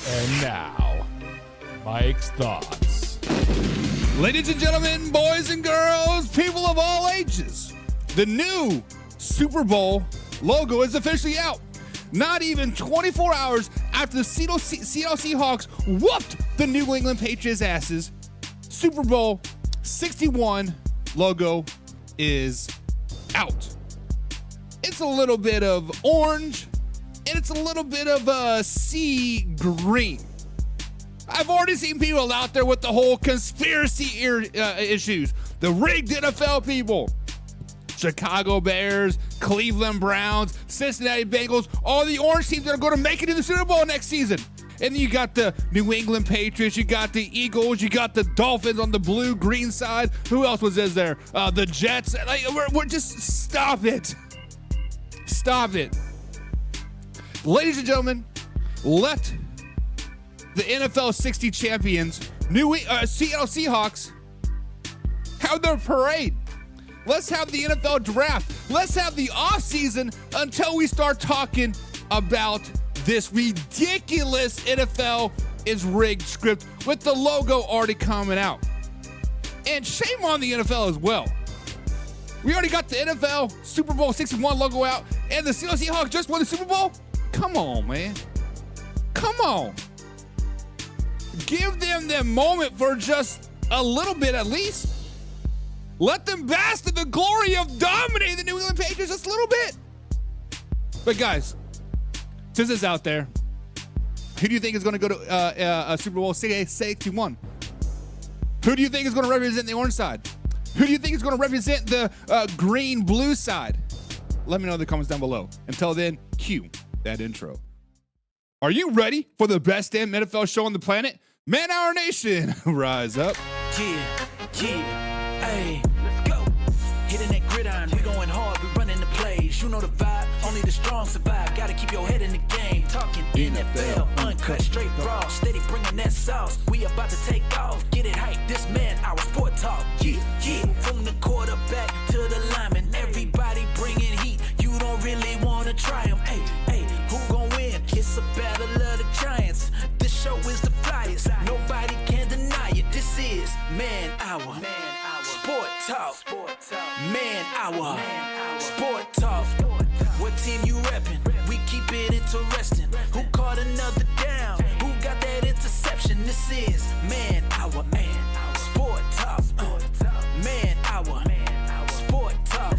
And now, Mike's thoughts. Ladies and gentlemen, boys and girls, people of all ages, the new Super Bowl logo is officially out. Not even 24 hours after the Seattle Seahawks whooped the New England Patriots asses, Super Bowl 61 logo is out. It's a little bit of orange, and it's a little bit of sea green. I've already seen people out there with the whole conspiracy issues. The rigged NFL people. Chicago Bears, Cleveland Browns, Cincinnati Bengals, all the orange teams that are going to make it to the Super Bowl next season. And then you got the New England Patriots, you got the Eagles, you got the Dolphins on the blue-green side. Who else was there? The Jets. Like, we're just stop it. Stop it. Ladies and gentlemen, let the NFL 60 champions, Seattle Seahawks, have their parade. Let's have the NFL draft. Let's have the offseason until we start talking about this ridiculous NFL is rigged script with the logo already coming out. And shame on the NFL as well. We already got the NFL Super Bowl 61 logo out, and the Seattle Seahawks just won the Super Bowl? Come on, man. Come on. Give them that moment for just a little bit at least. Let them bask in the glory of dominating the New England Patriots just a little bit. But guys, since it's out there, who do you think is going to go to a Super Bowl 61? Who do you think is going to represent the orange side? Who do you think is going to represent the green-blue side? Let me know in the comments down below. Until then, cue that intro. Are you ready for the best damn NFL show on the planet? Man Hour Nation, rise up. Yeah, hey, let's go. Hitting that gridiron, we going hard, we running the plays. You know the vibe, only the strong survive. Gotta keep your head in the game. Talking NFL, uncut, straight raw, steady bringing that sauce. We about to take off, get it hype. This man, our sport talk. Yeah, from the quarterback to the lineman, everybody bringing heat. You don't really wanna try them. Hey, who gon' win? It's a battle of the giants. This show is the flyest. Nobody can deny it. This is Man Hour. Sport Talk. Man Hour. Sport Talk. What team you reppin'? We keep it interesting. Who caught another down? Who got that interception? This is Man Hour. Sport Talk. Man Hour. Sport Talk.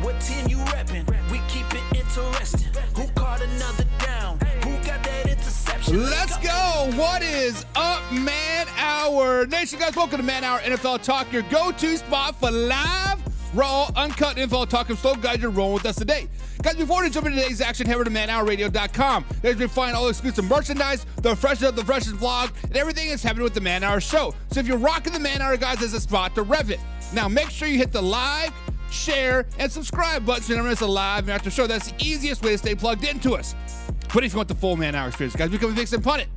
What team you reppin'? We keep it interesting. Who caught another down? Who got that interception? Let's go. What is up, Man Hour Nation? Guys, welcome to Man Hour NFL Talk, your go-to spot for live, raw, uncut NFL talk. I'm so glad you're rolling with us today. Guys, before we jump into today's action, head over to manhourradio.com. There's where you find all exclusive merchandise, the freshest of the freshest vlog, and everything that's happening with the Man Hour show. So if you're rocking the Man Hour, guys, there's a spot to rev it. Now, make sure you hit the like, share, and subscribe button so you never miss a live and after show. That's the easiest way to stay plugged into us. But if you want the full Man Hour experience, guys, become a Fix and Punt It.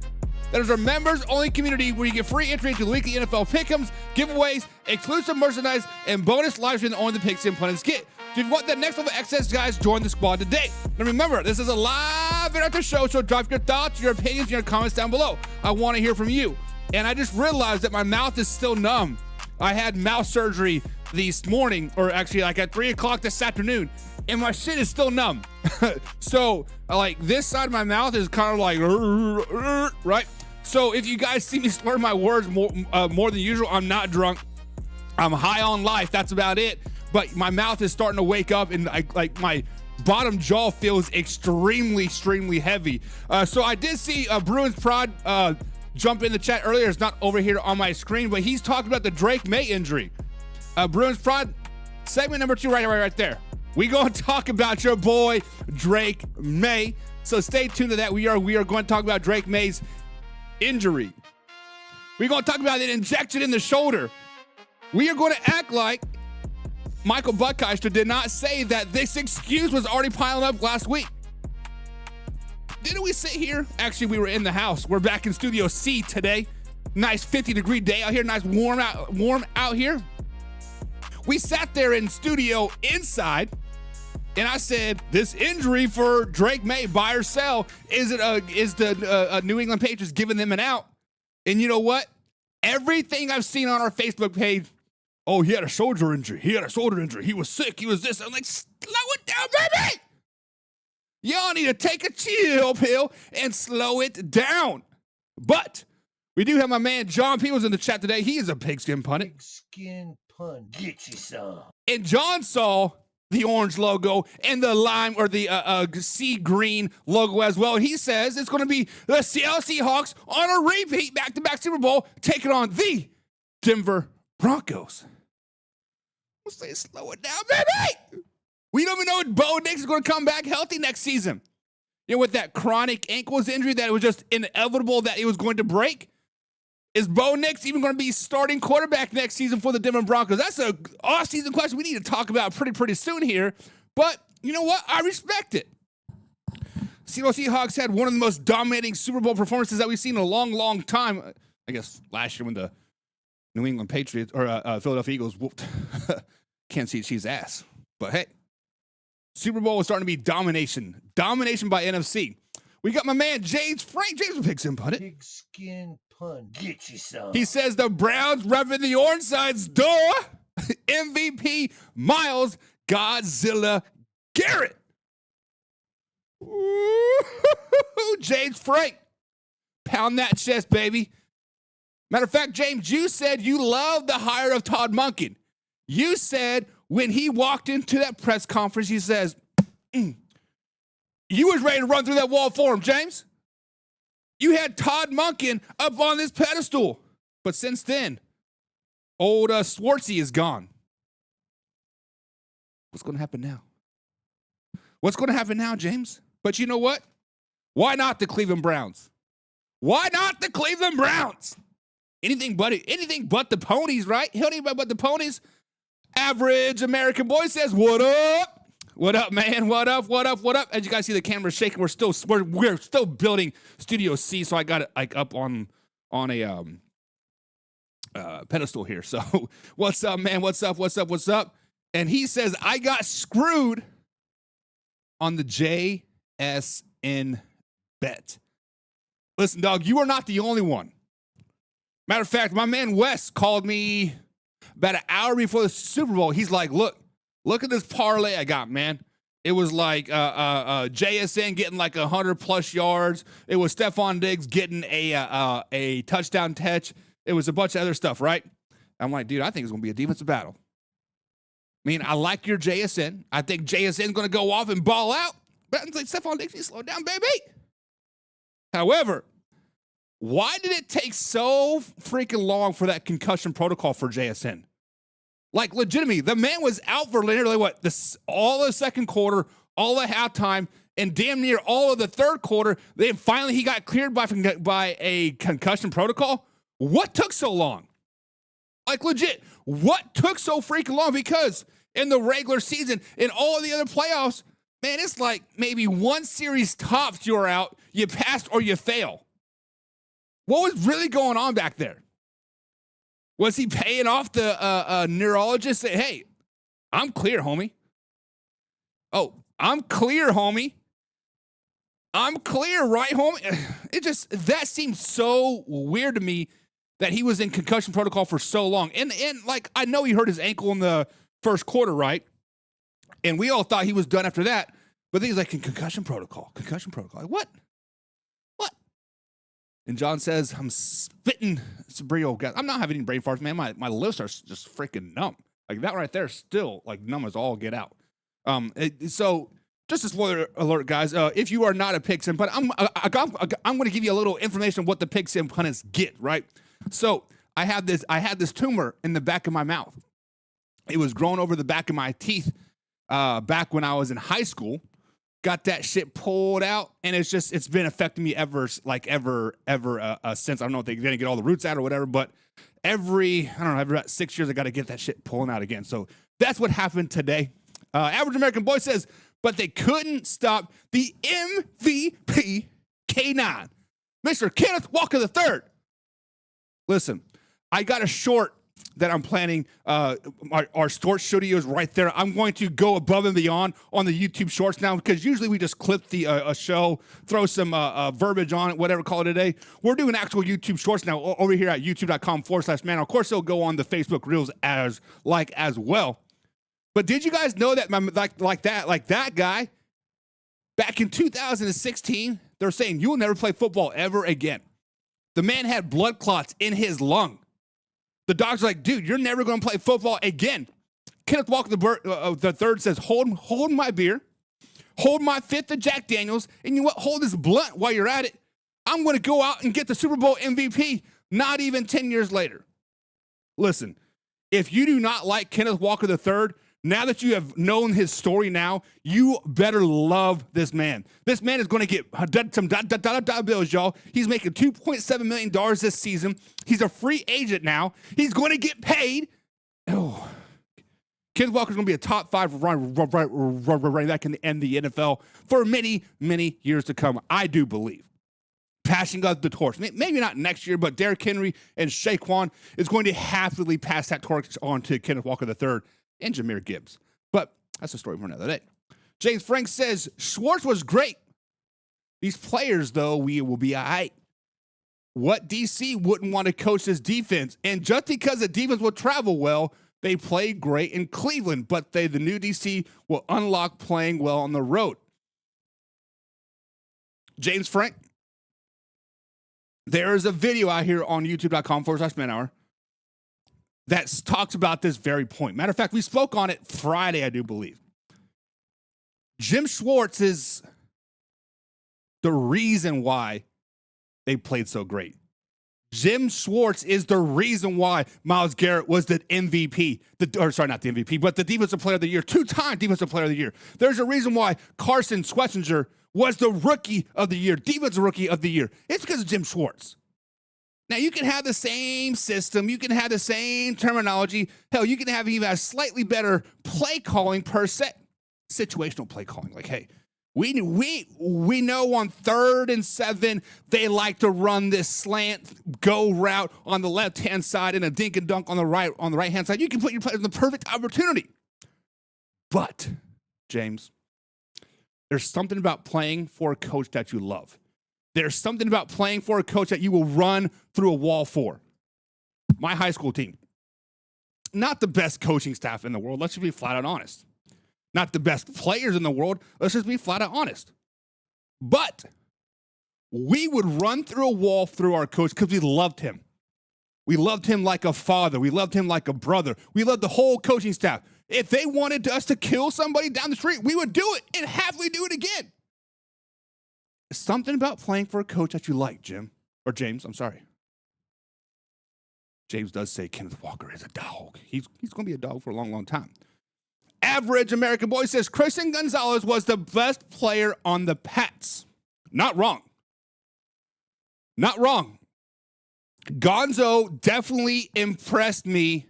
That is our members-only community where you get free entry into the weekly NFL pick'ems, giveaways, exclusive merchandise, and bonus live stream on the Picks and Punt It skit. So if you want that next level access, guys, join the squad today. And remember, this is a live and after show, so drop your thoughts, your opinions, and your comments down below. I want to hear from you. And I just realized that my mouth is still numb. I had mouth surgery this morning, or actually like at 3 o'clock this afternoon, and my shit is still numb. So like this side of my mouth is kind of like, right? So if you guys see me slur my words more than usual, I'm not drunk. I'm high on life. That's about it. But my mouth is starting to wake up, and like my bottom jaw feels extremely heavy. So I did see Bruins Prod jump in the chat earlier. It's not over here on my screen, but he's talking about the Drake Maye injury. Bruins Prod, segment number 2 right there. We gonna talk about your boy Drake Maye. So stay tuned to that. We are going to talk about Drake Maye's injury. We're going to talk about an injection in the shoulder. We are going to act like Michael Buckeister did not say that this excuse was already piling up last week. Didn't we sit here? Actually, we were in the house. We're back in Studio C today. Nice 50-degree day out here. Nice warm out here. We sat there in studio inside, And I said, this injury for Drake Maye, buy or sell, is the New England Patriots giving them an out? And you know what? Everything I've seen on our Facebook page, oh, he had a shoulder injury. He had a shoulder injury. He was sick. He was this. I'm like, slow it down, baby. Y'all need to take a chill pill and slow it down. But we do have my man John P. was in the chat today. He is a pigskin pundit. Pigskin pun. Get you some. And John saw the orange logo and the lime or the sea green logo as well. And he says it's going to be the Seattle Seahawks on a repeat back-to-back Super Bowl, taking on the Denver Broncos. Let's say slow it down, baby. We don't even know if Bo Nix is going to come back healthy next season. You know, with that chronic ankles injury that it was just inevitable that he was going to break. Is Bo Nix even going to be starting quarterback next season for the Denver Broncos? That's an off-season question we need to talk about pretty soon here. But you know what? I respect it. Seattle Seahawks had one of the most dominating Super Bowl performances that we've seen in a long time. I guess last year when the New England Patriots or Philadelphia Eagles whooped Kansas City Chiefs' ass. But hey, Super Bowl was starting to be domination by NFC. We got my man James Frank. James will pick some pundit. Pigskin pun. Get you some. He says the Browns repping the orange sides. Duh. MVP Miles Godzilla Garrett. Ooh, James Frank. Pound that chest, baby. Matter of fact, James, you said you love the hire of Todd Monken. You said when he walked into that press conference, he says, you was ready to run through that wall for him, James. You had Todd Monken up on this pedestal. But since then, old Swartzy is gone. What's going to happen now? What's going to happen now, James? But you know what? Why not the Cleveland Browns? Why not the Cleveland Browns? Anything but the ponies, right? Anybody but the ponies. Average American boy says, what up? What up, man? What up? As you guys see the camera shaking, we're still building Studio C, so I got it like up on a pedestal here. So what's up, man? What's up? And he says, I got screwed on the JSN bet. Listen, dog, you are not the only one. Matter of fact, my man Wes called me about an hour before the Super Bowl. He's like, look at this parlay I got, man. It was like JSN getting like 100+ yards. It was Stephon Diggs getting a touchdown catch. It was a bunch of other stuff, right? I'm like, dude, I think it's going to be a defensive battle. I mean, I like your JSN. I think JSN's going to go off and ball out. But I'm like, Stephon Diggs, you slow down, baby. However, why did it take so freaking long for that concussion protocol for JSN? Like, legitimately, the man was out for literally all the second quarter, all the halftime, and damn near all of the third quarter. Then finally he got cleared by a concussion protocol. What took so long? Like, legit, what took so freaking long? Because in the regular season, in all of the other playoffs, man, it's like maybe one series tops you're out, you passed or you fail. What was really going on back there? Was he paying off the neurologist? Say, hey, I'm clear, homie. Oh, I'm clear, homie. I'm clear, right, homie? That seems so weird to me that he was in concussion protocol for so long. And like, I know he hurt his ankle in the first quarter, right? And we all thought he was done after that. But then he's like, in concussion protocol. Like, what? And John says, I'm spitting Sabrio, guys. I'm not having any brain farts, man. My lips are just freaking numb. Like, that right there is still like numb as all get out. So just a spoiler alert, guys. If you are not a pig sim, but I'm going to give you a little information on what the pig sim pundits get, right? So I had this tumor in the back of my mouth. It was growing over the back of my teeth back when I was in high school. Got that shit pulled out, and it's been affecting me ever since. I don't know if they're gonna get all the roots out or whatever, but every about 6 years I got to get that shit pulling out again. So that's what happened today. Average American boy says, but they couldn't stop the MVP K9, Mr. Kenneth Walker III. Listen, I got a short that I'm planning. Our sports studio is right there. I'm going to go above and beyond on the YouTube shorts now, because usually we just clip the a show, throw some verbiage on it, whatever, call it a day. We're doing actual YouTube shorts now over here at youtube.com/man. Of course, it'll go on the Facebook Reels as well. But did you guys know that like that guy back in 2016, they're saying you will never play football ever again. The man had blood clots in his lung. The doctor's like, dude, you're never going to play football again. Kenneth Walker III says, hold my beer, hold my fifth of Jack Daniels, and you know what? Hold this blunt while you're at it. I'm going to go out and get the Super Bowl MVP not even 10 years later. Listen, if you do not like Kenneth Walker III, now that you have known his story now, you better love this man. This man is going to get some dollar bills, y'all. He's making $2.7 million this season. He's a free agent now. He's going to get paid. Oh, Kenneth Walker's going to be a top 5 running back in the NFL for many, many years to come, I do believe. Passing up the torch. Maybe not next year, but Derrick Henry and Shaquan is going to happily pass that torch on to Kenneth Walker III and Jahmyr Gibbs. But that's a story for another day. James Frank says, Schwartz was great. These players, though, we will be all right. What DC wouldn't want to coach this defense? And just because the defense will travel well, they played great in Cleveland, but the new DC will unlock playing well on the road. James Frank, there is a video out here on youtube.com/manhour that talks about this very point. Matter of fact, we spoke on it Friday, I do believe. Jim Schwartz is the reason why they played so great. Jim Schwartz is the reason why Myles Garrett was the MVP. Not the MVP, but the Defensive Player of the Year, 2-time Defensive Player of the Year. There's a reason why Carson Schwarzenegger was the Rookie of the Year, Defensive Rookie of the Year. It's because of Jim Schwartz. Now, you can have the same system. You can have the same terminology. Hell, you can have even a slightly better play calling per se. Situational play calling. Like, hey, we know on 3rd and 7, they like to run this slant go route on the left-hand side and a dink and dunk on the right-hand side. You can put your players in the perfect opportunity. But, James, there's something about playing for a coach that you love. There's something about playing for a coach that you will run through a wall for. My high school team, not the best coaching staff in the world. Let's just be flat out honest. Not the best players in the world. Let's just be flat out honest. But we would run through a wall through our coach because we loved him. We loved him like a father. We loved him like a brother. We loved the whole coaching staff. If they wanted us to kill somebody down the street, we would do it and happily do it again. Something about playing for a coach that you like, James, I'm sorry. James does say Kenneth Walker is a dog. He's going to be a dog for a long, long time. Average American Boy says Christian Gonzalez was the best player on the Pats. Not wrong. Not wrong. Gonzo definitely impressed me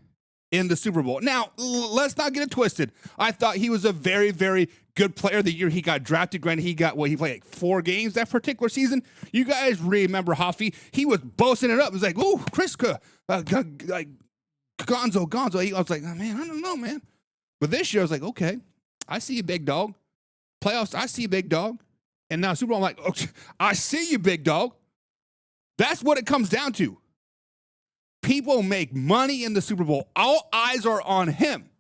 in the Super Bowl. Now, let's not get it twisted. I thought he was a very, very good player of the year. He got drafted. Granted, he played like 4 games that particular season. You guys remember Huffy? He was boasting it up. It was like, ooh, Gonzo. I was like, oh, man, I don't know, man. But this year, I was like, okay, I see you, big dog. Playoffs, I see you, big dog. And now Super Bowl, I'm like, okay, I see you, big dog. That's what it comes down to. People make money in the Super Bowl. All eyes are on him.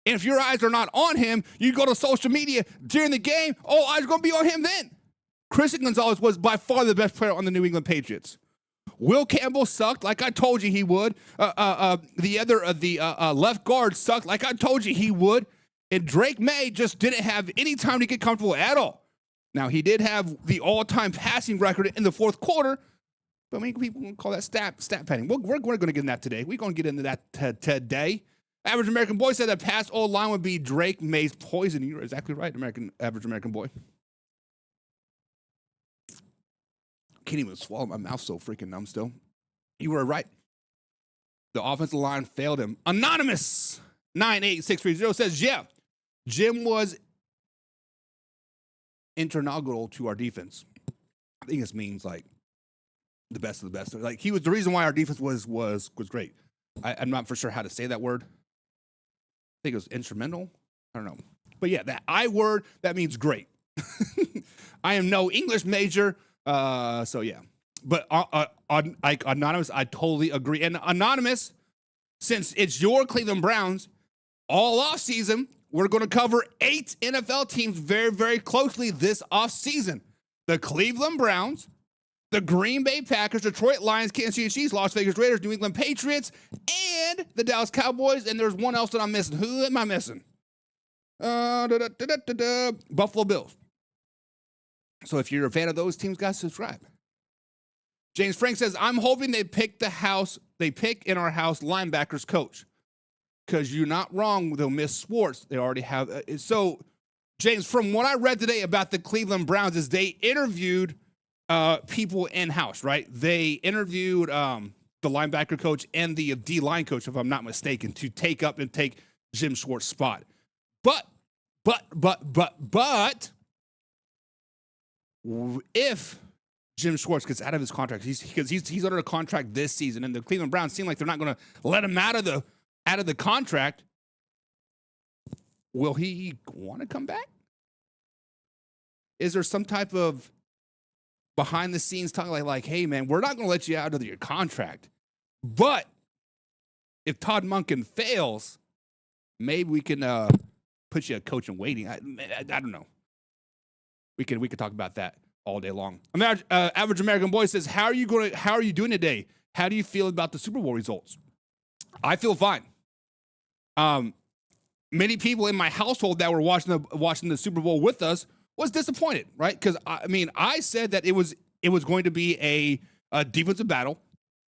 And if your eyes are not on him, you go to social media during the game, all eyes are going to be on him then. Christian Gonzalez was by far the best player on the New England Patriots. Will Campbell sucked like I told you he would. The left guard sucked like I told you he would. And Drake Maye just didn't have any time to get comfortable at all. Now, he did have the all-time passing record in the fourth quarter, but many people call that stat padding. We're going to get into that today. We're going to get into that today. Average American Boy said that pass old line would be Drake Maye's poison. You're exactly right, average American Boy. Can't even swallow, my mouth so freaking numb still. You were right. The offensive line failed him. Anonymous 98630 says, yeah, Jim was integral to our defense. I think this means like the best of the best. Like he was the reason why our defense was great. I'm not for sure how to say that word. I think it was instrumental. I don't know. But yeah, that I word, that means great. I am no English major. So yeah. But like Anonymous, I totally agree. And Anonymous, since it's your Cleveland Browns, all offseason, we're going to cover 8 NFL teams very, very closely this offseason. The Cleveland Browns, the Green Bay Packers, Detroit Lions, Kansas City Chiefs, Las Vegas Raiders, New England Patriots, and the Dallas Cowboys. And there's one else that I'm missing. Who am I missing? Buffalo Bills. So if you're a fan of those teams, guys, subscribe. James Frank says, I'm hoping they pick in our house linebackers coach. Because you're not wrong, they'll miss Schwartz. They already have. So, James, from what I read today about the Cleveland Browns is they interviewed people in-house, right? They interviewed the linebacker coach and the D-line coach, if I'm not mistaken, to take Jim Schwartz's spot. But, if Jim Schwartz gets out of his contract, because he's under a contract this season, and the Cleveland Browns seem like they're not going to let him out of the contract, will he want to come back? Is there some type of behind the scenes talking like, hey man, we're not going to let you out of your contract, but if Todd Monken fails, maybe we can put you a coach in waiting. I don't know. We can talk about that all day long. Average American Boy says, how are you doing today? How do you feel about the Super Bowl results? I feel fine. Many people in my household that were watching the Super Bowl with us was disappointed, right? Because I said that it was going to be a defensive battle.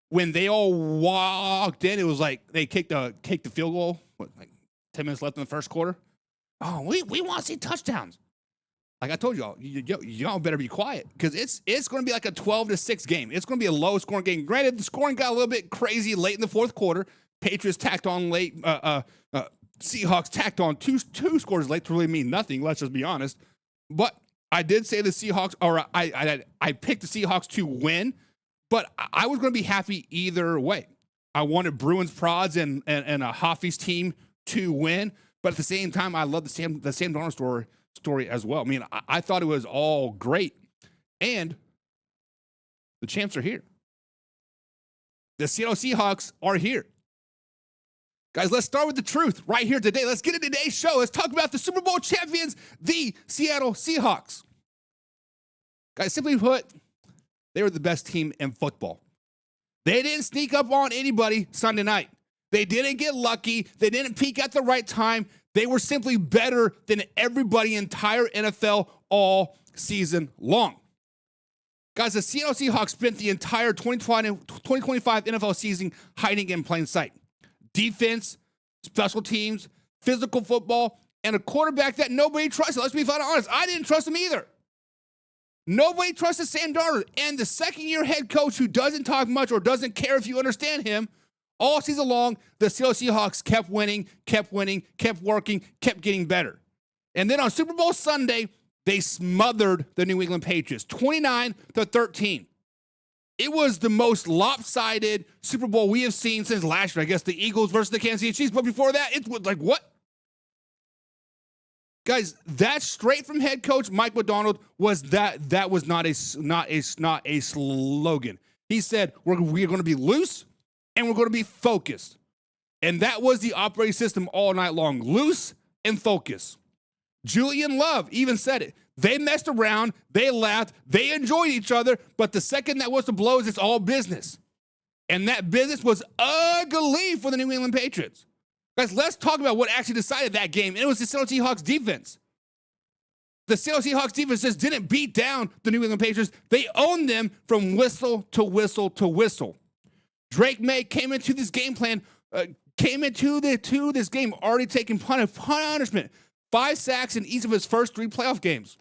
When they all walked in, it was like they kicked the field goal. Like 10 minutes left in the first quarter. Oh, we want to see touchdowns. Like I told y'all, y'all better be quiet because it's going to be like a 12-6 game. It's going to be a low-scoring game. Granted, the scoring got a little bit crazy late in the fourth quarter. Patriots tacked on late. Seahawks tacked on two scores late to really mean nothing. Let's just be honest. But I did say the Seahawks, or I picked the Seahawks to win, but I was going to be happy either way. I wanted Bruins Prods and a Hoffy's team to win, but at the same time, I love the Sam Darnold story as well. I mean, I thought it was all great, and the champs are here. The Seattle Seahawks are here. Guys, let's start with the truth right here today. Let's get into today's show. Let's talk about the Super Bowl champions, the Seattle Seahawks. Guys, simply put, they were the best team in football. They didn't sneak up on anybody Sunday night. They didn't get lucky. They didn't peak at the right time. They were simply better than everybody entire NFL all season long. Guys, the Seattle Seahawks spent the entire 2025 NFL season hiding in plain sight. Defense, special teams, physical football, and a quarterback that nobody trusted. Let's be flat honest. I didn't trust him either. Nobody trusted Sam Darnold. And the second-year head coach who doesn't talk much or doesn't care if you understand him, all season long, the Seattle Seahawks kept winning, kept working, kept getting better. And then on Super Bowl Sunday, they smothered the New England Patriots, 29-13. It was the most lopsided Super Bowl we have seen since last year. I guess the Eagles versus the Kansas City Chiefs. But before that, it was like, what? Guys, that straight from head coach Mike Macdonald was that was not a slogan. He said, we're going to be loose and we're going to be focused. And that was the operating system all night long. Loose and focus. Julian Love even said it. They messed around, they laughed, they enjoyed each other, but the second that whistle blows, it's all business. And that business was ugly for the New England Patriots. Guys, let's talk about what actually decided that game. And it was the Seattle Seahawks defense. The Seattle Seahawks defense just didn't beat down the New England Patriots. They owned them from whistle to whistle to whistle. Drake Maye came into this game plan, this game already taking punishment. 5 sacks in each of his first 3 playoff games.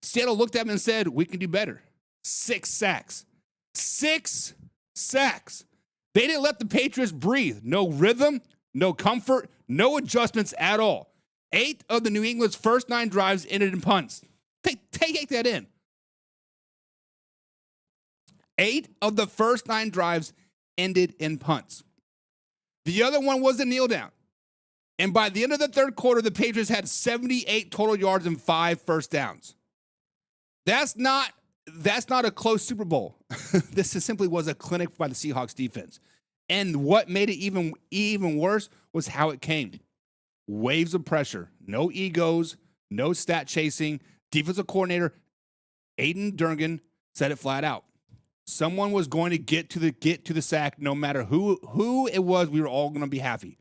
Seattle looked at him and said, we can do better. 6 sacks. 6 sacks. They didn't let the Patriots breathe. No rhythm, no comfort, no adjustments at all. 8 of the New England's first 9 drives ended in punts. Take that in. 8 of the first 9 drives ended in punts. The other one was a kneel down. And by the end of the third quarter, the Patriots had 78 total yards and 5 first downs. That's not a close Super Bowl. This simply was a clinic by the Seahawks defense. And what made it even worse was how it came. Waves of pressure, no egos, no stat chasing. Defensive coordinator Aiden Durgan said it flat out. Someone was going to get to the sack, no matter who it was. We were all going to be happy.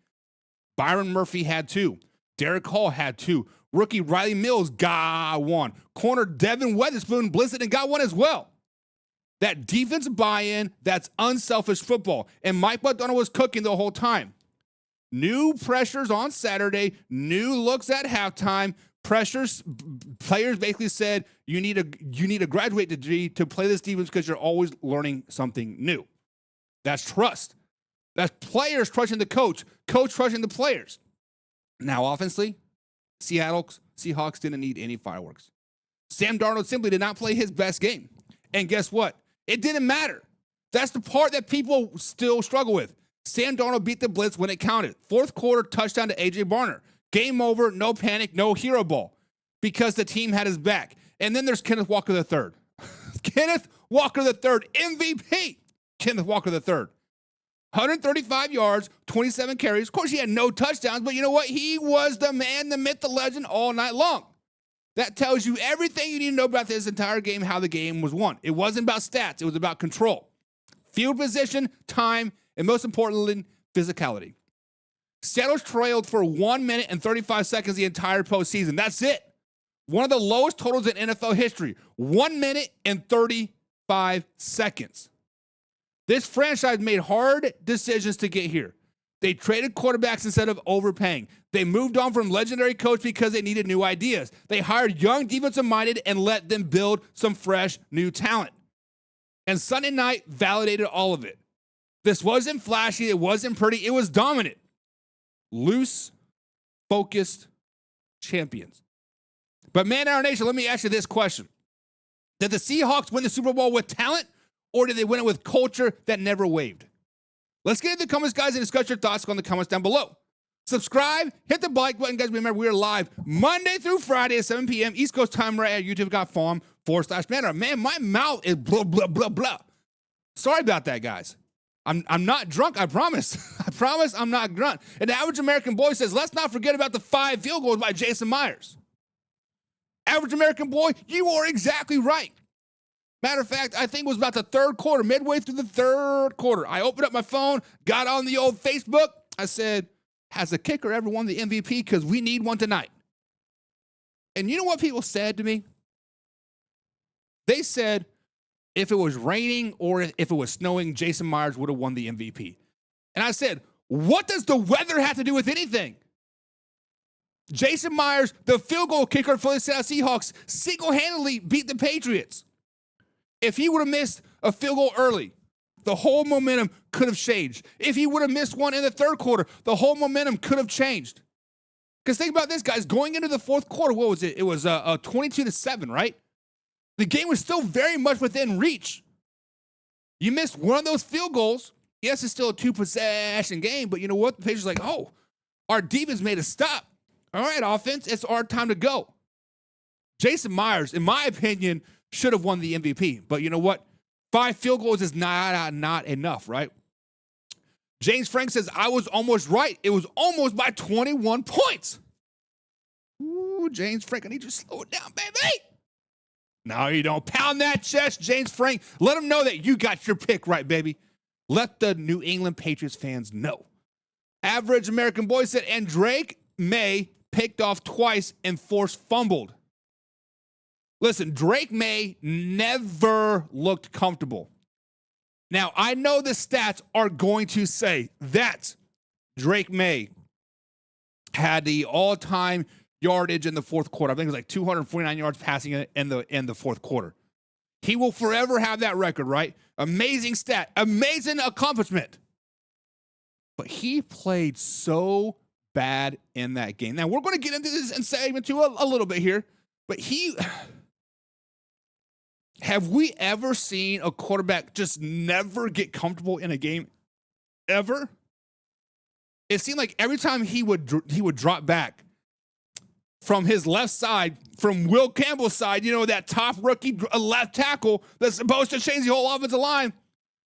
Byron Murphy had 2. Derek Hall had 2. Rookie Riley Mills got 1. Corner Devin Weatherspoon blitzed and got 1 as well. That defensive buy-in, that's unselfish football. And Mike Macdonald was cooking the whole time. New pressures on Saturday, new looks at halftime. Pressures, players basically said, you need a graduate degree to play this defense because you're always learning something new. That's trust. That's players trusting the coach trusting the players. Now, offensively, Seattle Seahawks didn't need any fireworks. Sam Darnold simply did not play his best game. And guess what? It didn't matter. That's the part that people still struggle with. Sam Darnold beat the blitz when it counted. Fourth quarter touchdown to A.J. Barner. Game over, no panic, no hero ball because the team had his back. And then there's Kenneth Walker III. Kenneth Walker III, MVP. Kenneth Walker III. 135 yards, 27 carries. Of course, he had no touchdowns, but you know what? He was the man, the myth, the legend all night long. That tells you everything you need to know about this entire game, how the game was won. It wasn't about stats. It was about control, field position, time, and most importantly, physicality. Seattle trailed for 1 minute and 35 seconds the entire postseason. That's it. One of the lowest totals in NFL history. 1 minute and 35 seconds. This franchise made hard decisions to get here. They traded quarterbacks instead of overpaying. They moved on from legendary coach because they needed new ideas. They hired young defensive-minded and let them build some fresh new talent. And Sunday night validated all of it. This wasn't flashy. It wasn't pretty. It was dominant. Loose, focused champions. But man, our nation, let me ask you this question. Did the Seahawks win the Super Bowl with talent, or did they win it with culture that never wavered? Let's get into the comments, guys, and discuss your thoughts on the comments down below. Subscribe, hit the like button, guys. Remember, we are live Monday through Friday at 7 p.m. East Coast time right at youtube.com/banner. Man, my mouth is blah, blah, blah, blah. Sorry about that, guys. I'm not drunk, I promise. I promise I'm not drunk. And the average American boy says, let's not forget about the 5 field goals by Jason Myers. Average American boy, you are exactly right. Matter of fact, I think it was about the third quarter, midway through the third quarter. I opened up my phone, got on the old Facebook. I said, has the kicker ever won the MVP? Because we need one tonight. And you know what people said to me? They said, if it was raining or if it was snowing, Jason Myers would have won the MVP. And I said, what does the weather have to do with anything? Jason Myers, the field goal kicker for the Seattle Seahawks, single-handedly beat the Patriots. If he would have missed a field goal early, the whole momentum could have changed. If he would have missed one in the third quarter, the whole momentum could have changed. Because think about this, guys. Going into the fourth quarter, what was it? It was 22-7, right? The game was still very much within reach. You missed one of those field goals. Yes, it's still a 2-possession game, but you know what? The Patriots are like, oh, our defense made a stop. All right, offense, it's our time to go. Jason Myers, in my opinion, should have won the MVP. But you know what? 5 field goals is not enough, right? James Frank says, I was almost right. It was almost by 21 points. Ooh, James Frank, I need you to slow it down, baby. No, you don't. Pound that chest, James Frank. Let them know that you got your pick right, baby. Let the New England Patriots fans know. Average American boy said, and Drake Maye picked off twice and forced fumbled. Listen, Drake Maye never looked comfortable. Now, I know the stats are going to say that Drake Maye had the all-time yardage in the fourth quarter. I think it was like 249 yards passing in the fourth quarter. He will forever have that record, right? Amazing stat, amazing accomplishment. But he played so bad in that game. Now, we're going to get into this in segment 2 a little bit here, but have we ever seen a quarterback just never get comfortable in a game? Ever? it seemed like every time he would drop back from his left side, from Will Campbell's side, that top rookie left tackle that's supposed to change the whole offensive line,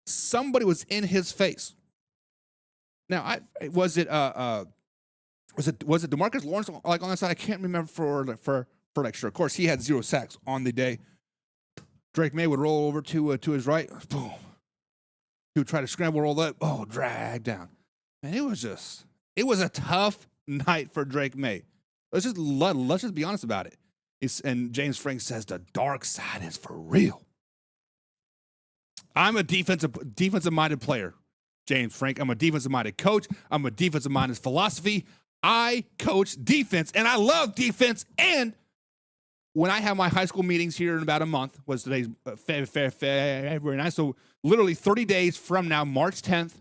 somebody was in his face. Now, was it DeMarcus Lawrence like on that side? I can't remember for sure. Of course, he had 0 sacks on the day. Drake Maye would roll over to his right. Boom. He would try to scramble, roll up. Oh, drag down. And it was a tough night for Drake Maye. Let's just be honest about it. And James Frank says the dark side is for real. I'm a defensive-minded player, James Frank. I'm a defensive-minded coach. I'm a defensive-minded philosophy. I coach defense, and I love defense. And when I have my high school meetings here in about a month, was today's February 9th, so literally 30 days from now, March 10th,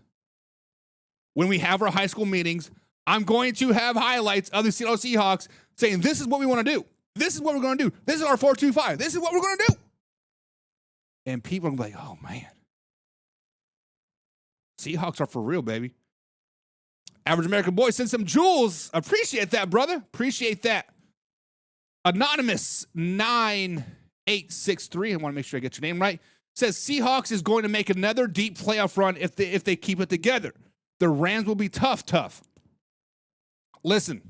when we have our high school meetings, I'm going to have highlights of the Seattle Seahawks saying, this is what we want to do. This is what we're going to do. This is our 4-2-5. This is what we're going to do. And people are going to be like, oh, man. Seahawks are for real, baby. Average American Boy send some jewels. Appreciate that, brother. Appreciate that. Anonymous 9863, I want to make sure I get your name right, says Seahawks is going to make another deep playoff run if they keep it together. The Rams will be tough. Listen,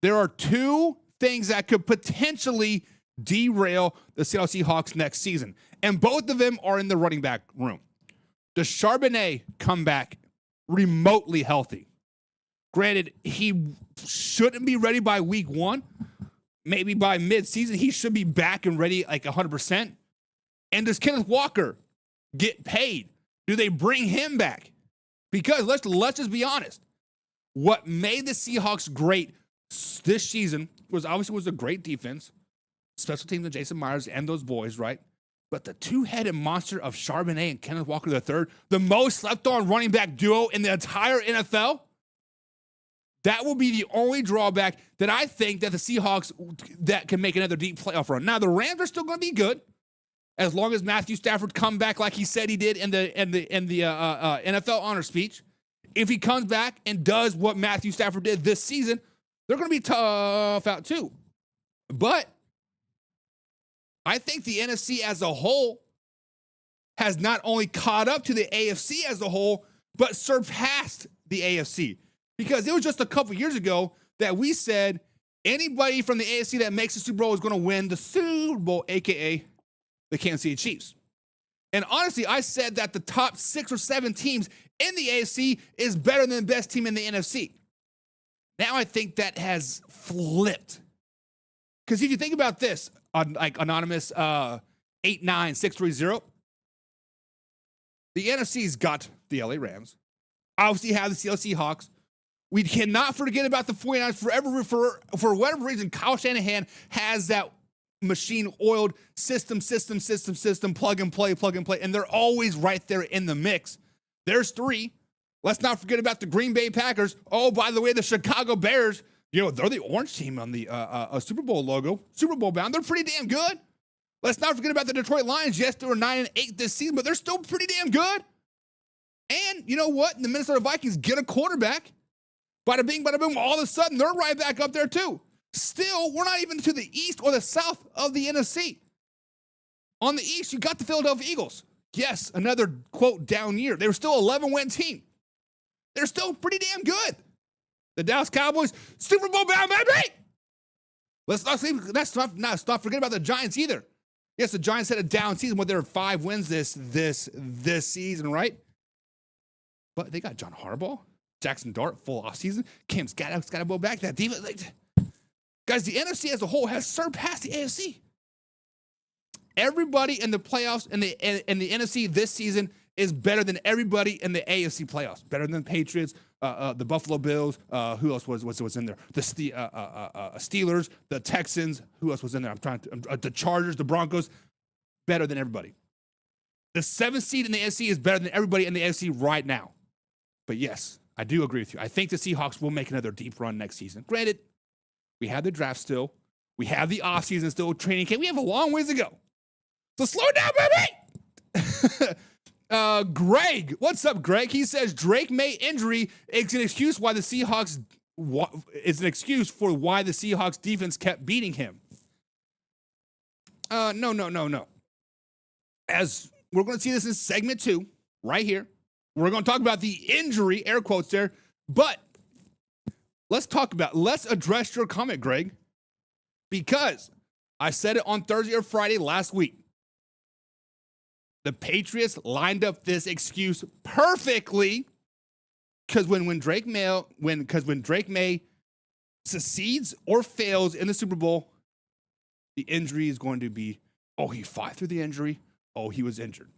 there are two things that could potentially derail the Seattle Seahawks next season, and both of them are in the running back room. Does Charbonnet come back remotely healthy? Granted, he shouldn't be ready by week 1. Maybe by mid-season, he should be back and ready like 100%. And does Kenneth Walker get paid? Do they bring him back? Because let's just be honest. What made the Seahawks great this season was a great defense, special teams of Jason Myers and those boys, right? But the two-headed monster of Charbonnet and Kenneth Walker III, the most slept-on running back duo in the entire NFL, that will be the only drawback that I think that the Seahawks that can make another deep playoff run. Now, the Rams are still going to be good as long as Matthew Stafford come back like he said he did in the NFL honor speech. If he comes back and does what Matthew Stafford did this season, they're going to be tough out too. But I think the NFC as a whole has not only caught up to the AFC as a whole, but surpassed the AFC. Because it was just a couple years ago that we said anybody from the AFC that makes the Super Bowl is going to win the Super Bowl, a.k.a. the Kansas City Chiefs. And honestly, I said that the top 6 or 7 teams in the AFC is better than the best team in the NFC. Now I think that has flipped. Because if you think about this, like Anonymous 89630, the NFC's got the LA Rams. Obviously have the Seattle Seahawks. We cannot forget about the 49ers for whatever reason. Kyle Shanahan has that machine oiled system, plug and play. And they're always right there in the mix. There's 3. Let's not forget about the Green Bay Packers. Oh, by the way, the Chicago Bears, they're the orange team on the Super Bowl logo, Super Bowl bound. They're pretty damn good. Let's not forget about the Detroit Lions. Yes, they were 9-8 this season, but they're still pretty damn good. And you know what? The Minnesota Vikings get a quarterback. Bada bing, bada boom. All of a sudden, they're right back up there too. Still, we're not even to the east or the south of the NFC. On the east, you got the Philadelphia Eagles. Yes, another, quote, down year. They were still an 11-win team. They're still pretty damn good. The Dallas Cowboys, Super Bowl bound, baby! Let's not forget about the Giants either. Yes, the Giants had a down season with their 5 wins this season, right? But they got John Harbaugh, Jackson Dart, full offseason. Cam's got to go back. That defense, guys, the NFC as a whole has surpassed the AFC. Everybody in the playoffs in the NFC this season is better than everybody in the AFC playoffs. Better than the Patriots, the Buffalo Bills. Who else was in there? The Steelers, the Texans. Who else was in there? The Chargers, the Broncos. Better than everybody. The 7th seed in the AFC is better than everybody in the AFC right now. But yes, I do agree with you. I think the Seahawks will make another deep run next season. Granted, we have the draft still. We have the offseason still, training camp. We have a long ways to go. So slow down, baby! Greg, what's up, Greg? He says Drake Maye injury is an excuse why the Seahawks defense kept beating him. No. As we're going to see this in segment 2, right here. We're going to talk about the injury, air quotes there, but let's address your comment, Greg, because I said it on Thursday or Friday last week. The Patriots lined up this excuse perfectly because when Drake Maye succeeds or fails in the Super Bowl, the injury is going to be, oh, he fought through the injury. Oh, he was injured.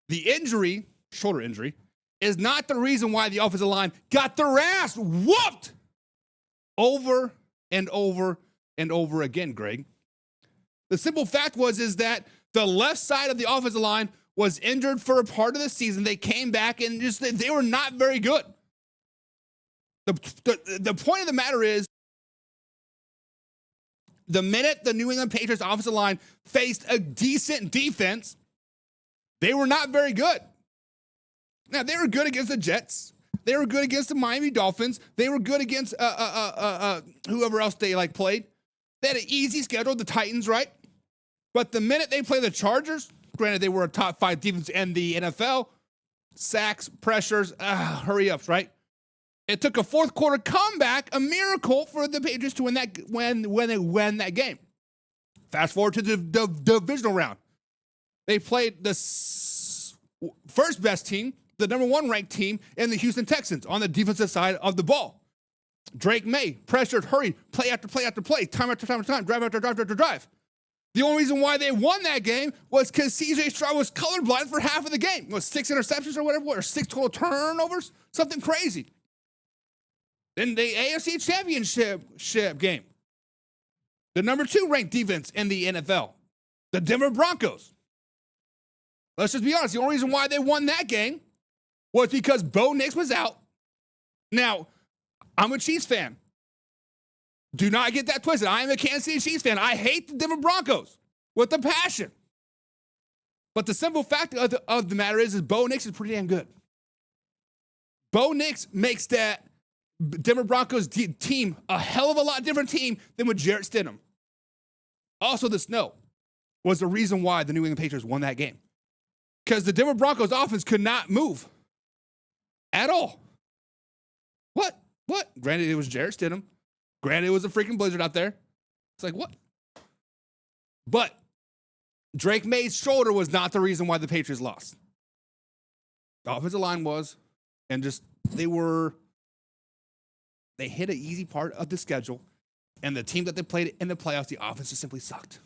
The injury, shoulder injury, is not the reason why the offensive line got their ass whooped over and over and over again, Greg. The simple fact is that the left side of the offensive line was injured for a part of the season. They came back and they were not very good. The point of the matter is, the minute the New England Patriots offensive line faced a decent defense, they were not very good. Now, they were good against the Jets. They were good against the Miami Dolphins. They were good against whoever else they played. They had an easy schedule, the Titans, right? But the minute they play the Chargers, granted they were a top 5 defense in the NFL, sacks, pressures, hurry-ups, right? It took a fourth quarter comeback, a miracle for the Patriots to win that when they win that game. Fast forward to the divisional round. They played the first best team, the number 1 ranked team in the Houston Texans on the defensive side of the ball. Drake Maye, pressured, hurried, play after play after play, time after time after time, drive after drive after drive. The only reason why they won that game was because C.J. Stroud was colorblind for half of the game. It was 6 interceptions or whatever, or 6 total turnovers, something crazy. In the AFC Championship game, the number 2 ranked defense in the NFL, the Denver Broncos. Let's just be honest. The only reason why they won that game was because Bo Nix was out. Now, I'm a Chiefs fan. Do not get that twisted. I am a Kansas City Chiefs fan. I hate the Denver Broncos with a passion. But the simple fact of the matter is Bo Nix is pretty damn good. Bo Nix makes that Denver Broncos team a hell of a lot different team than with Jarrett Stidham. Also, the snow was the reason why the New England Patriots won that game. Because the Denver Broncos offense could not move at all. What? Granted, it was Jarrett Stidham. Granted, it was a freaking blizzard out there. It's like, what? But Drake Maye's shoulder was not the reason why the Patriots lost. The offensive line was, and just they hit an easy part of the schedule, and the team that they played in the playoffs, the offense just simply sucked.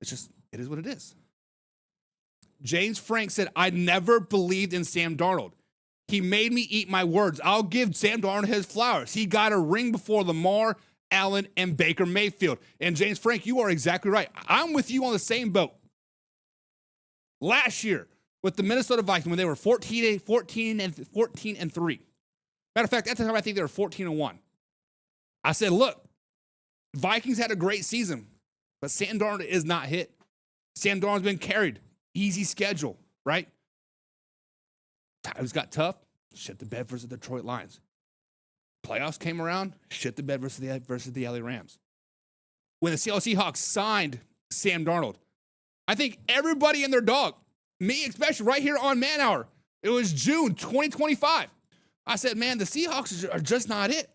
It is what it is. James Frank said, I never believed in Sam Darnold. He made me eat my words. I'll give Sam Darnold his flowers. He got a ring before Lamar, Allen, and Baker Mayfield. And James Frank, you are exactly right. I'm with you on the same boat. Last year, with the Minnesota Vikings, when they were 14 and 3. Matter of fact, at the time, I think they were 14-1. I said, look, Vikings had a great season, but Sam Darnold is not hit. Sam Darnold's been carried. Easy schedule, right? Times got tough. Shit the bed versus the Detroit Lions. Playoffs came around. Shit the bed versus the LA Rams. When the Seattle Seahawks signed Sam Darnold, I think everybody and their dog, me especially, right here on Man Hour, it was June 2025. I said, man, the Seahawks are just not it.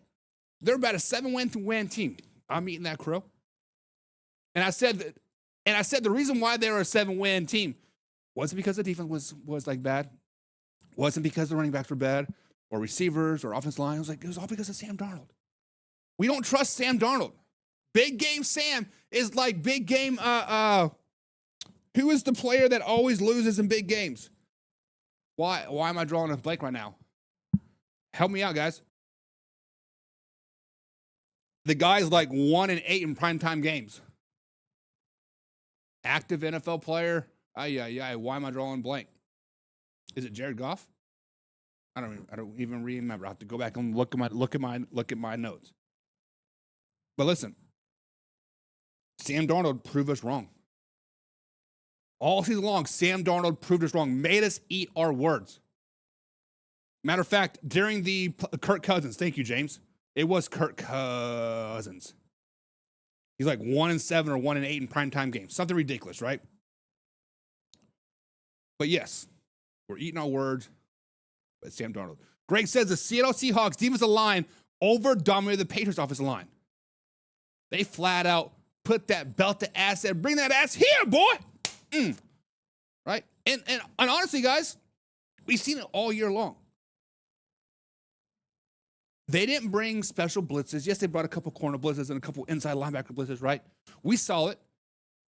They're about a 7-win team. I'm eating that crow. And I said the reason why they were a 7-win team wasn't because the defense was like bad. Wasn't because the running backs were bad or receivers or offensive line. It was all because of Sam Darnold. We don't trust Sam Darnold. Big game Sam is like big game. Who is the player that always loses in big games? Why am I drawing a blank right now? Help me out, guys. The guy's like 1-8 in primetime games. Active NFL player. Why am I drawing blank? Is it Jared Goff? I don't even remember. I have to go back and look at my notes. But listen, Sam Darnold proved us wrong. All season long, Sam Darnold proved us wrong, made us eat our words. Matter of fact, during the Kirk Cousins, thank you, James. It was Kirk Cousins. He's like 1-7 or 1-8 in primetime games. Something ridiculous, right? But yes, we're eating our words. But Sam Darnold. Greg says the Seattle Seahawks defensive line over-dominated the Patriots offensive line. They flat out put that belt to ass, said, bring that ass here, boy. Right? And honestly, guys, we've seen it all year long. They didn't bring special blitzes. Yes, they brought a couple corner blitzes and a couple inside linebacker blitzes, right? We saw it.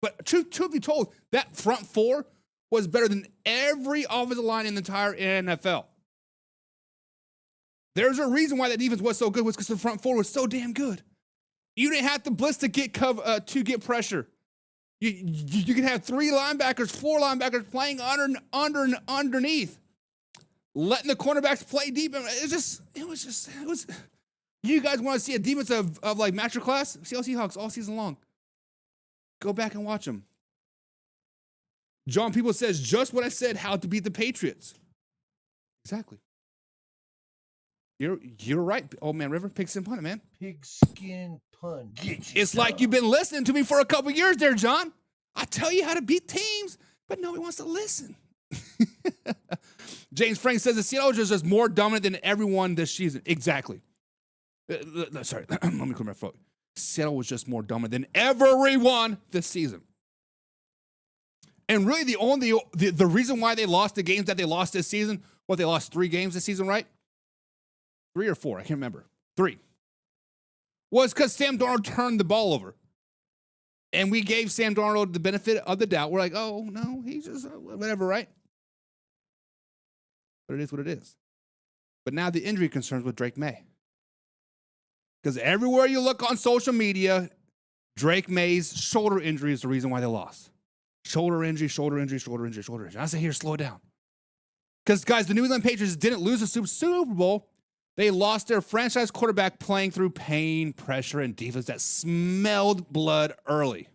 But truth be told, that front four was better than every offensive line in the entire NFL. There's a reason why that defense was so good, was because the front four was so damn good. You didn't have to blitz to get to get pressure. You could have 3 linebackers, 4 linebackers playing underneath, letting the cornerbacks play deep. It was. You guys want to see a defense of like masterclass? Seattle Seahawks all season long. Go back and watch them. John People says just what I said, how to beat the Patriots. Exactly. You're right, old man River. Pigskin pun it, man. Pigskin pun. Get you It's some. like you've been listening to me for a couple years there, John. I tell you how to beat teams, but nobody wants to listen. James Frank says the Seattle is just more dominant than everyone this season. Exactly. Sorry, let me clear my throat. Seattle was just more dominant than everyone this season. And really the reason why they lost the games that they lost this season, they lost 3 games this season, right? 3 or 4, I can't remember. 3. Was because Sam Darnold turned the ball over. And we gave Sam Darnold the benefit of the doubt. We're like, oh, no, he's just whatever, right? But it is what it is. But now the injury concerns with Drake Maye. Because everywhere you look on social media, Drake Maye's shoulder injury is the reason why they lost. Shoulder injury. I say, here, slow it down. Because, guys, the New England Patriots didn't lose the Super Bowl. They lost their franchise quarterback playing through pain, pressure, and defense that smelled blood early.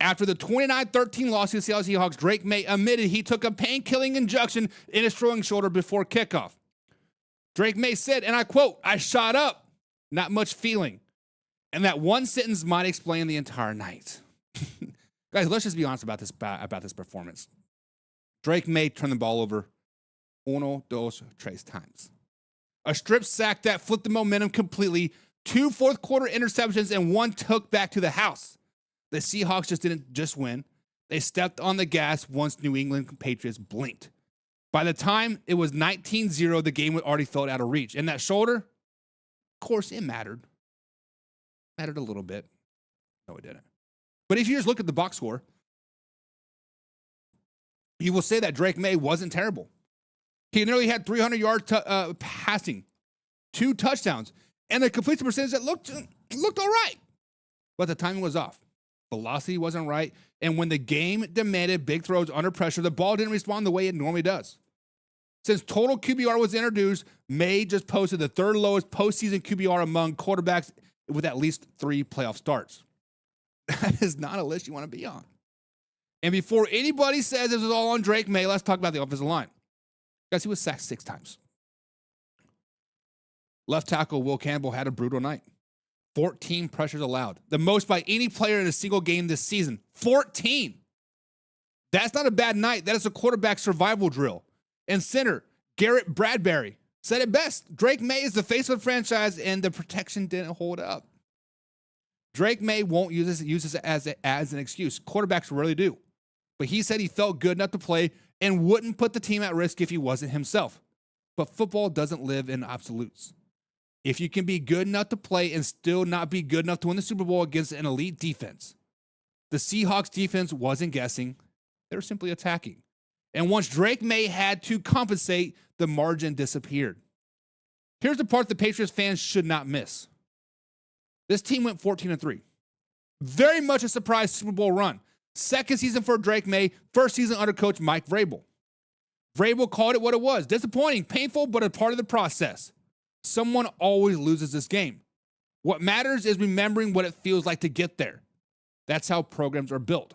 After the 29-13 loss to the Seattle Seahawks, Drake Maye admitted he took a pain-killing injection in his throwing shoulder before kickoff. Drake Maye said, and I quote, "I shot up, not much feeling." And that one sentence might explain the entire night. Guys, let's just be honest about this performance. Drake Maye turned the ball over 1, 2, 3 times. A strip sack that flipped the momentum completely, 2 fourth-quarter interceptions, and 1 took back to the house. The Seahawks didn't just win. They stepped on the gas once New England Patriots blinked. By the time it was 19-0, the game already felt out of reach. And that shoulder, of course, it mattered. Mattered a little bit. No, it didn't. But if you just look at the box score, you will say that Drake Maye wasn't terrible. He nearly had 300 yards passing, 2 touchdowns, and a completion percentage that looked all right. But the timing was off. Velocity wasn't right. And when the game demanded big throws under pressure, the ball didn't respond the way it normally does. Since total QBR was introduced, Maye just posted the 3rd lowest postseason QBR among quarterbacks with at least 3 playoff starts. That is not a list you want to be on. And before anybody says this was all on Drake Maye, let's talk about the offensive line. Guys, he was sacked 6 times. Left tackle Will Campbell had a brutal night. 14 pressures allowed. The most by any player in a single game this season. 14. That's not a bad night. That is a quarterback survival drill. And center, Garrett Bradbury, said it best. Drake Maye is the face of the franchise, and the protection didn't hold up. Drake Maye won't use this as an excuse. Quarterbacks rarely do. But he said he felt good enough to play and wouldn't put the team at risk if he wasn't himself. But football doesn't live in absolutes. If you can be good enough to play and still not be good enough to win the Super Bowl against an elite defense, the Seahawks defense wasn't guessing. They were simply attacking. And once Drake Maye had to compensate, the margin disappeared. Here's the part the Patriots fans should not miss. This team went 14-3. Very much a surprise Super Bowl run. 2nd season for Drake Maye, 1st season under coach Mike Vrabel. Vrabel called it what it was. Disappointing, painful, but a part of the process. Someone always loses this game. What matters is remembering what it feels like to get there. That's how programs are built.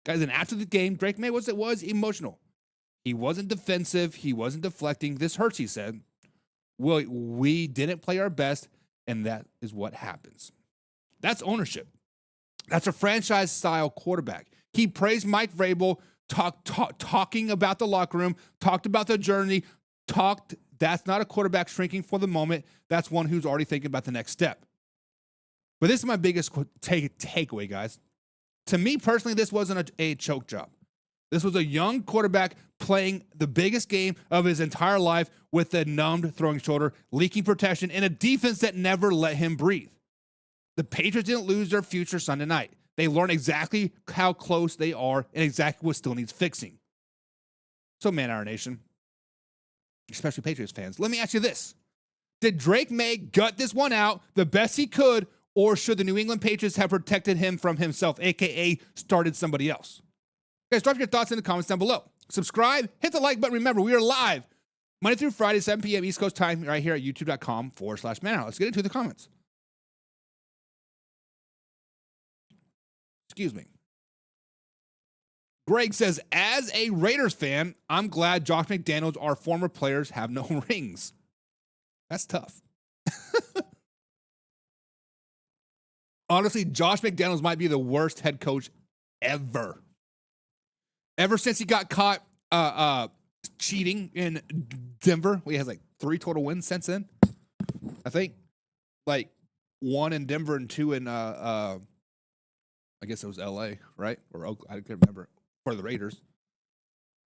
Guys, and after the game, Drake Maye was emotional. He wasn't defensive. He wasn't deflecting. This hurts, he said. Well, we didn't play our best, and that is what happens. That's ownership. That's a franchise-style quarterback. He praised Mike Vrabel, talking about the locker room, talked about the journey, that's not a quarterback shrinking for the moment. That's one who's already thinking about the next step. But this is my biggest takeaway, guys. To me personally, this wasn't a choke job. This was a young quarterback playing the biggest game of his entire life with a numbed throwing shoulder, leaking protection, and a defense that never let him breathe. The Patriots didn't lose their future Sunday night. They learned exactly how close they are and exactly what still needs fixing. So, Man Hour Nation, especially Patriots fans, let me ask you this. Did Drake Maye gut this one out the best he could, or should the New England Patriots have protected him from himself, a.k.a. started somebody else? Guys, drop your thoughts in the comments down below. Subscribe, hit the like button. Remember, we are live Monday through Friday, 7 p.m. East Coast time, right here at youtube.com/Man Hour. Let's get into the comments. Excuse me. Greg says, as a Raiders fan, I'm glad Josh McDaniels, our former players, have no rings. That's tough. Honestly, Josh McDaniels might be the worst head coach ever. Ever since he got caught cheating in Denver, he has like 3 total wins since then. I think like 1 in Denver and 2 in I guess it was LA, right? Or Oakland, I can't remember. For the Raiders.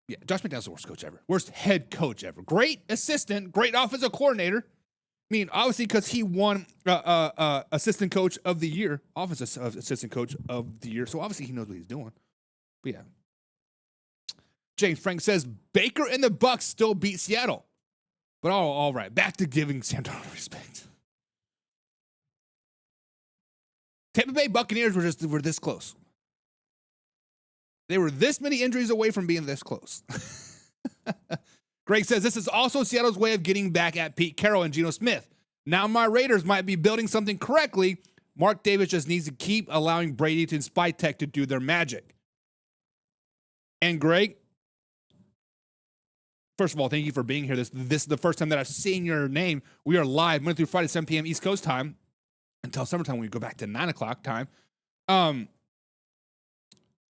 Yeah, Josh McDaniels is the worst coach ever. Worst head coach ever. Great assistant, great offensive coordinator. I mean, obviously, because he won assistant coach of the year, offensive assistant coach of the year. So obviously he knows what he's doing. But yeah. James Frank says, Baker and the Bucks still beat Seattle. But all right, back to giving Sam Darnold respect. Tampa Bay Buccaneers were this close. They were this many injuries away from being this close. Greg says, this is also Seattle's way of getting back at Pete Carroll and Geno Smith. Now my Raiders might be building something correctly. Mark Davis just needs to keep allowing Brady and Spy Tech to do their magic. And Greg, first of all, thank you for being here. This is the first time that I've seen your name. We are live Monday through Friday, 7 p.m. East Coast time. Until summertime when we go back to 9 o'clock time.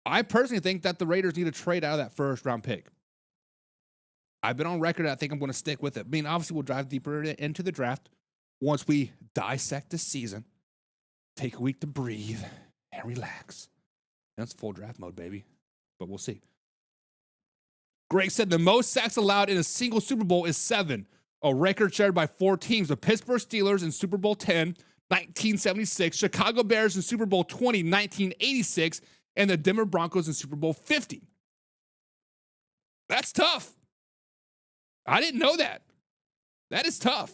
I personally think that the Raiders need to trade out of that first round pick. I've been on record. I think I'm going to stick with it. I mean, obviously, we'll dive deeper into the draft once we dissect the season, take a week to breathe and relax. That's full draft mode, baby. But we'll see. Greg said the most sacks allowed in a single Super Bowl is 7, a record shared by 4 teams: the Pittsburgh Steelers in Super Bowl 10, 1976, Chicago Bears in Super Bowl 20, 1986, and the Denver Broncos in Super Bowl 50. That's tough. I didn't know that. That is tough.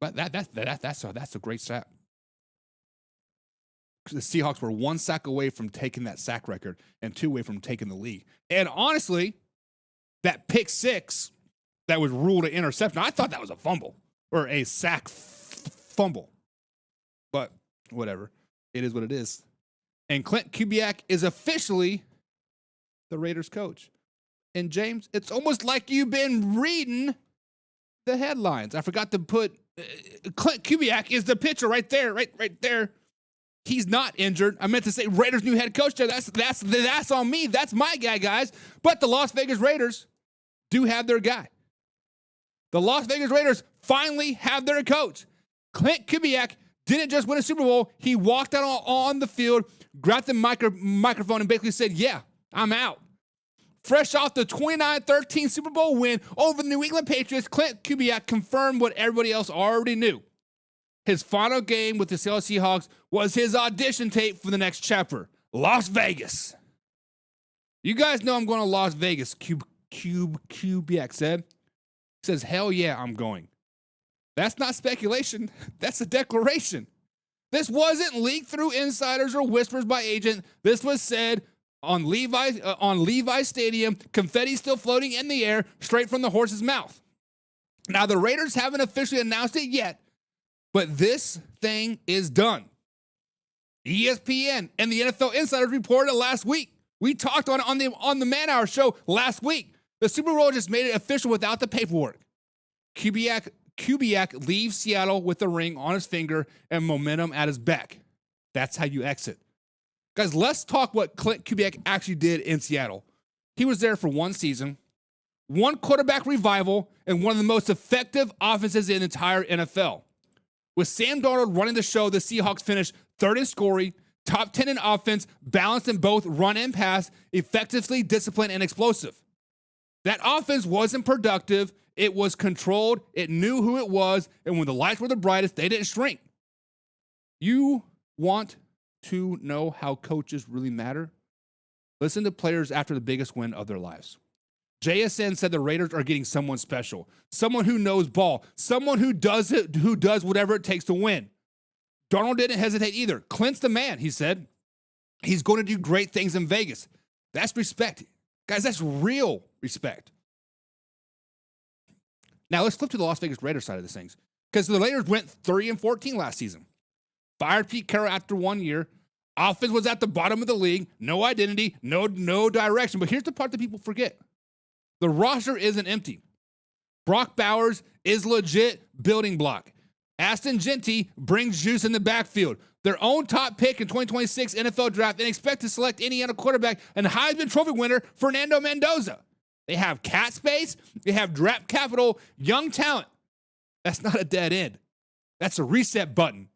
But that's a great stat. The Seahawks were 1 sack away from taking that sack record and 2 away from taking the lead. And honestly, that pick 6 that was ruled an interception, I thought that was a fumble or a sack fumble. But whatever. It is what it is. And Clint Kubiak is officially the Raiders coach. And James, it's almost like you've been reading the headlines. I forgot to put Clint Kubiak is the pitcher right there, right there. He's not injured. I meant to say Raiders' new head coach there. That's on me. That's my guy, guys. But the Las Vegas Raiders do have their guy. The Las Vegas Raiders finally have their coach. Clint Kubiak didn't just win a Super Bowl. He walked out on the field, grabbed the microphone, and basically said, yeah, I'm out. Fresh off the 29-13 Super Bowl win over the New England Patriots, Clint Kubiak confirmed what everybody else already knew. His final game with the Seattle Seahawks was his audition tape for the next chapter, Las Vegas. You guys know I'm going to Las Vegas, Kubiak said. He says, hell yeah, I'm going. That's not speculation. That's a declaration. This wasn't leaked through insiders or whispers by agent. This was said on Levi Stadium, confetti still floating in the air, straight from the horse's mouth. Now, the Raiders haven't officially announced it yet, but this thing is done. ESPN and the NFL Insiders reported last week. We talked on the Man Hour show last week. The Super Bowl just made it official without the paperwork. Kubiak leaves Seattle with a ring on his finger and momentum at his back. That's how you exit. Guys, let's talk what Clint Kubiak actually did in Seattle. He was there for one season, one quarterback revival, and one of the most effective offenses in the entire NFL. With Sam Darnold running the show, the Seahawks finished third in scoring, top 10 in offense, balanced in both run and pass, effectively disciplined and explosive. That offense wasn't productive. It was controlled. It knew who it was. And when the lights were the brightest, they didn't shrink. You want to know how coaches really matter? Listen to players after the biggest win of their lives. JSN said the Raiders are getting someone special, someone who knows ball, someone who does whatever it takes to win. Darnold didn't hesitate either. Clint's the man, he said. He's going to do great things in Vegas. That's respect. Guys, that's real respect. Now let's flip to the Las Vegas Raiders side of this things, because the Raiders went 3-14 last season. Fired Pete Carroll after 1 year. Offense was at the bottom of the league. No identity, no direction. But here's the part that people forget. The roster isn't empty. Brock Bowers is legit building block. Aston Genty brings juice in the backfield. Their own top pick in 2026 NFL draft and expect to select Indiana quarterback and Heisman Trophy winner Fernando Mendoza. They have cap space. They have draft capital, young talent. That's not a dead end. That's a reset button.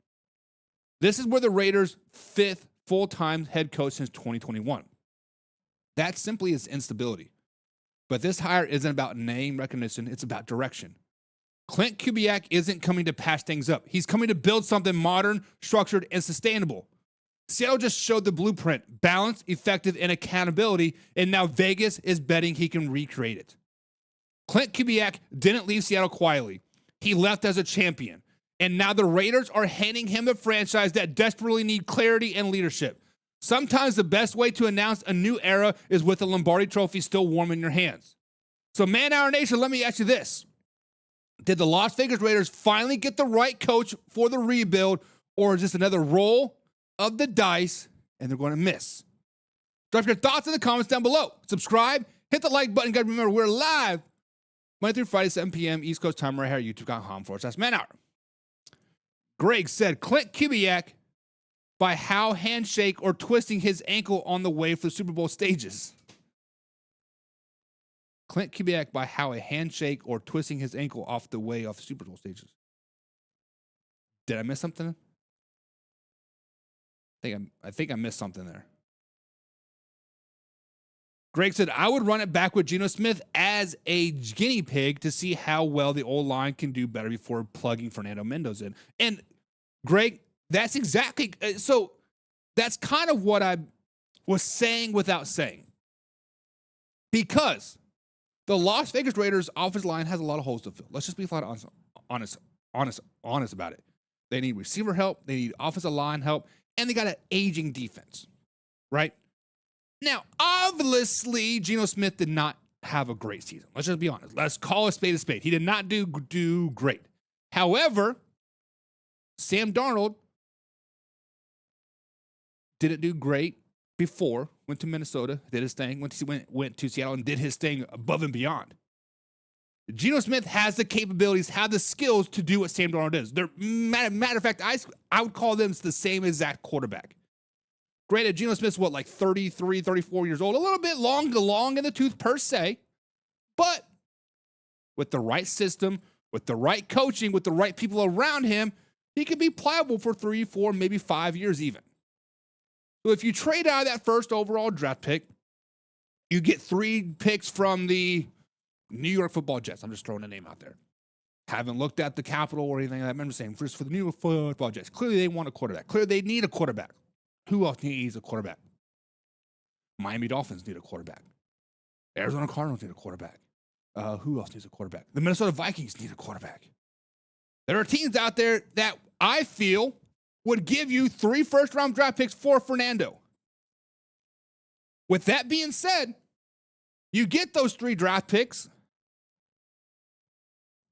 This is where the Raiders' fifth full-time head coach since 2021. That simply is instability. But this hire isn't about name recognition. It's about direction. Clint Kubiak isn't coming to patch things up. He's coming to build something modern, structured, and sustainable. Seattle just showed the blueprint, balance, effective, and accountability, and now Vegas is betting he can recreate it. Clint Kubiak didn't leave Seattle quietly. He left as a champion. And now the Raiders are handing him the franchise that desperately need clarity and leadership. Sometimes the best way to announce a new era is with the Lombardi Trophy still warm in your hands. So, Man Hour Nation, let me ask you this. Did the Las Vegas Raiders finally get the right coach for the rebuild, or is this another roll of the dice and they're going to miss? Drop your thoughts in the comments down below. Subscribe, hit the like button. Guys, remember, we're live Monday through Friday, 7 p.m. East Coast time right here at youtube.com/Man Hour. Greg said Clint Kubiak by how handshake or twisting his ankle on the way for the Super Bowl stages. Clint Kubiak by how a handshake or twisting his ankle off the way off the Super Bowl stages. Did I miss something? I think I missed something there. Greg said, I would run it back with Geno Smith as a guinea pig to see how well the old line can do better before plugging Fernando Mendoza in. And Greg, that's exactly, so that's kind of what I was saying without saying. Because the Las Vegas Raiders offensive line has a lot of holes to fill. Let's just be flat honest about it. They need receiver help. They need offensive line help. And they got an aging defense, right? Now, obviously, Geno Smith did not have a great season. Let's just be honest. Let's call a spade a spade. He did not do great. However, Sam Darnold didn't do great before, went to Minnesota, did his thing, went to Seattle and did his thing above and beyond. Geno Smith has the capabilities, have the skills to do what Sam Darnold is. They're, matter of fact, I would call them the same exact quarterback. Granted, Geno Smith's what, like 33, 34 years old, a little bit long in the tooth per se, but with the right system, with the right coaching, with the right people around him, he could be pliable for 3, 4, maybe 5 years even. So if you trade out of that first overall draft pick, you get 3 picks from the New York Football Jets. I'm just throwing a name out there. Haven't looked at the capital or anything like that. I'm just saying, first for the New York Football Jets, clearly they want a quarterback. Clearly they need a quarterback. Who else needs a quarterback? Miami Dolphins need a quarterback. Arizona Cardinals need a quarterback. Who else needs a quarterback? The Minnesota Vikings need a quarterback. There are teams out there that I feel would give you 3 first-round draft picks for Fernando. With that being said, you get those 3 draft picks.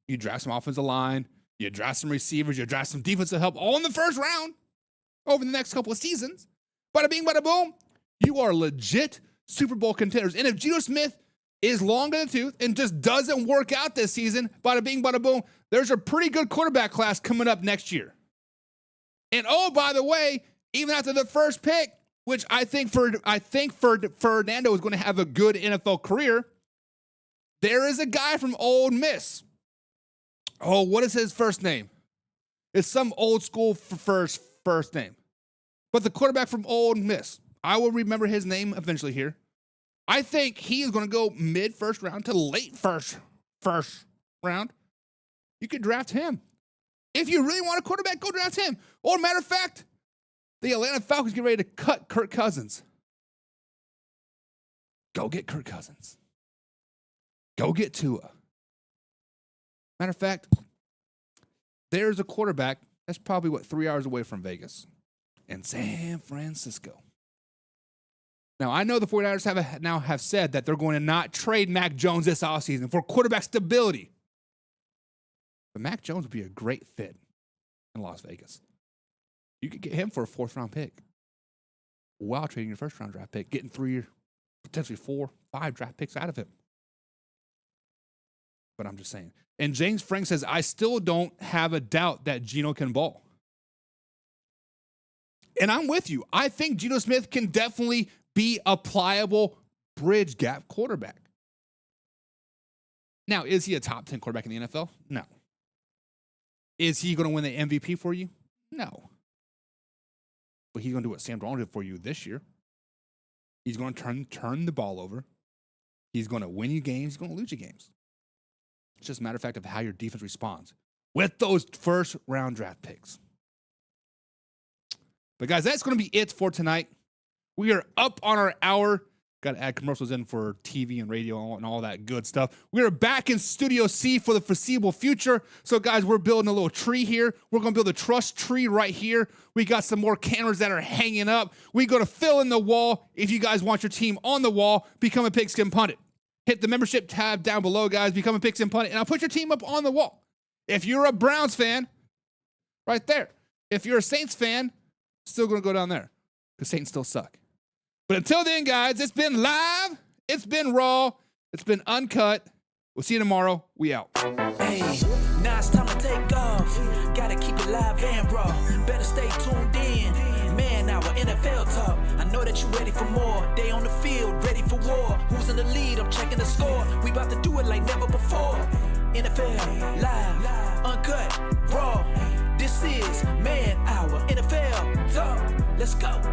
You draft some offensive line. You draft some receivers. You draft some defensive help all in the first round. over the next couple of seasons, bada bing, bada boom, you are legit Super Bowl contenders. And if Geno Smith is long in the tooth and just doesn't work out this season, bada bing, bada boom, there's a pretty good quarterback class coming up next year. And oh, by the way, even after the first pick, which I think Fernando is going to have a good NFL career, there is a guy from Ole Miss. Oh, what is his first name? It's some old school first name. But the quarterback from Ole Miss, I will remember his name eventually here. I think he is going to go mid-first round to late first round. You could draft him. If you really want a quarterback, go draft him. Or matter of fact, the Atlanta Falcons get ready to cut Kirk Cousins. Go get Kirk Cousins. Go get Tua. Matter of fact, there's a quarterback that's probably, 3 hours away from Vegas in San Francisco. Now, I know the 49ers have said that they're going to not trade Mac Jones this offseason for quarterback stability. But Mac Jones would be a great fit in Las Vegas. You could get him for a 4th-round pick while trading your 1st-round draft pick, getting 3, potentially 4, 5 draft picks out of him. But I'm just saying. And James Frank says, I still don't have a doubt that Geno can ball. And I'm with you. I think Geno Smith can definitely be a pliable bridge gap quarterback. Now, is he a top 10 quarterback in the NFL? No. Is he going to win the MVP for you? No. But he's going to do what Sam Darnold did for you this year. He's going to turn the ball over. He's going to win you games. He's going to lose you games. It's just a matter of fact of how your defense responds with those 1st-round draft picks. But, guys, that's going to be it for tonight. We are up on our hour. Got to add commercials in for TV and radio and all that good stuff. We are back in Studio C for the foreseeable future. So, guys, we're building a little tree here. We're going to build a trust tree right here. We got some more cameras that are hanging up. We go to fill in the wall. If you guys want your team on the wall, become a Pigskin Pundit. Hit the membership tab down below, guys. Become a Pigskin Pundit, and I'll put your team up on the wall. If you're a Browns fan, right there. If you're a Saints fan, still going to go down there because Saints still suck. But until then, guys, it's been live, it's been raw, it's been uncut. We'll see you tomorrow. We out. Hey, now it's time to take off. Gotta keep it live and raw. Better stay tuned in. Man, our NFL talk. I know that you're ready for more. They on the field, ready for war. Who's in the lead? I'm checking the score. We about to do it like never before. NFL live, uncut, raw. This is Man Hour NFL Talk. Let's go.